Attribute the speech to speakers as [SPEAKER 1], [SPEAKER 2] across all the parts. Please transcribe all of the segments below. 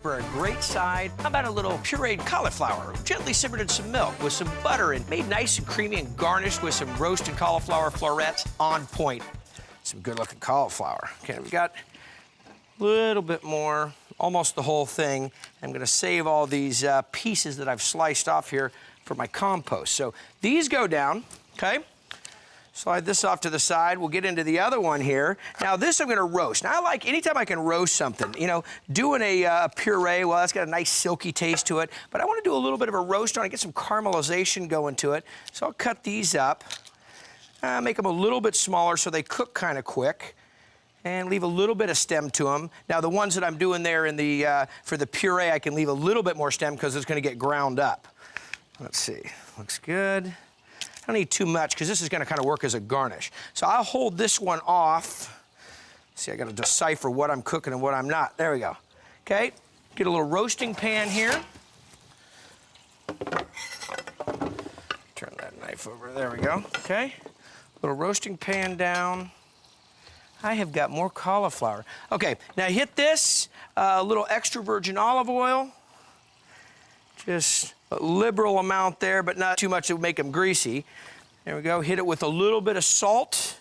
[SPEAKER 1] For a great side, how about a little pureed cauliflower, gently simmered in some milk with some butter and made nice and creamy and garnished with some roasted cauliflower florets on point. Some good-looking cauliflower. Okay, we got a little bit more, almost the whole thing. I'm gonna save all these pieces that I've sliced off here for my compost. So these go down, okay? Slide this off to the side. We'll get into the other one here. Now this I'm gonna roast. Now I like, anytime I can roast something, you know, doing a puree, well, that's got a nice silky taste to it, but I wanna do a little bit of a roast on it, get some caramelization going to it. So I'll cut these up, make them a little bit smaller so they cook kind of quick, and leave a little bit of stem to them. Now the ones that I'm doing there in the, for the puree, I can leave a little bit more stem because it's gonna get ground up. Let's see, looks good. I don't need too much because this is gonna kind of work as a garnish. So I'll hold this one off. See, I gotta decipher what I'm cooking and what I'm not. There we go. Okay, get a little roasting pan here. Turn that knife over, there we go. Okay, little roasting pan down. I have got more cauliflower. Okay, now hit this, a little extra virgin olive oil. Just a liberal amount there, but not too much to make them greasy. There we go, hit it with a little bit of salt.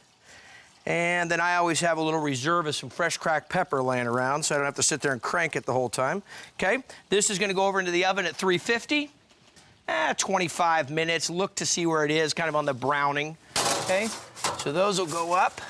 [SPEAKER 1] And then I always have a little reserve of some fresh cracked pepper laying around so I don't have to sit there and crank it the whole time. Okay, this is gonna go over into the oven at 350. 25 minutes, look to see where it is, kind of on the browning. Okay, so those will go up.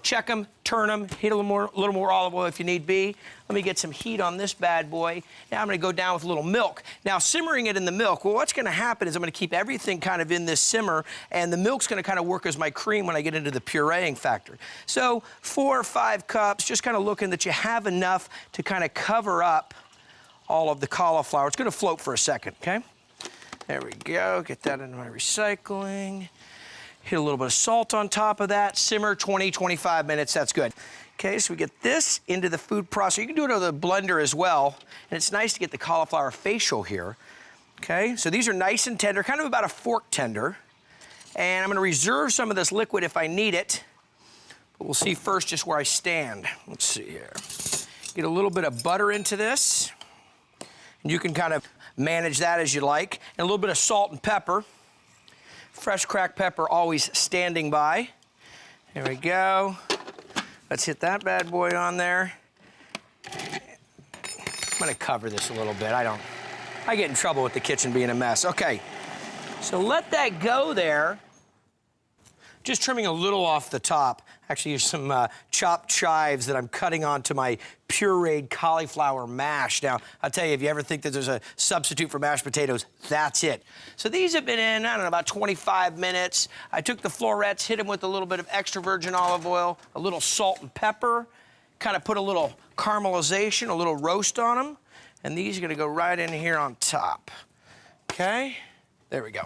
[SPEAKER 1] Check them, turn them, hit a little more olive oil if you need be. Let me get some heat on this bad boy. Now I'm gonna go down with a little milk. Now simmering it in the milk, well, what's gonna happen is I'm gonna keep everything kind of in this simmer, and the milk's gonna kind of work as my cream when I get into the pureeing factor. So 4 or 5 cups, just kind of looking that you have enough to kind of cover up all of the cauliflower. It's gonna float for a second, okay? There we go, get that into my recycling. Hit a little bit of salt on top of that, simmer 20, 25 minutes, that's good. Okay, so we get this into the food processor. You can do it with a blender as well, and it's nice to get the cauliflower facial here. Okay, so these are nice and tender, kind of about a fork tender. And I'm gonna reserve some of this liquid if I need it, but we'll see first just where I stand. Let's see here. Get a little bit of butter into this, and you can kind of manage that as you like, and a little bit of salt and pepper. Fresh cracked pepper always standing by. There we go. Let's hit that bad boy on there. I'm gonna cover this a little bit. I get in trouble with the kitchen being a mess. Okay, so let that go there. Just trimming a little off the top. Actually, here's some chopped chives that I'm cutting onto my pureed cauliflower mash. Now, I'll tell you, if you ever think that there's a substitute for mashed potatoes, that's it. So these have been in, I don't know, about 25 minutes. I took the florets, hit them with a little bit of extra virgin olive oil, a little salt and pepper, kind of put a little caramelization, a little roast on them, and these are gonna go right in here on top. Okay, there we go.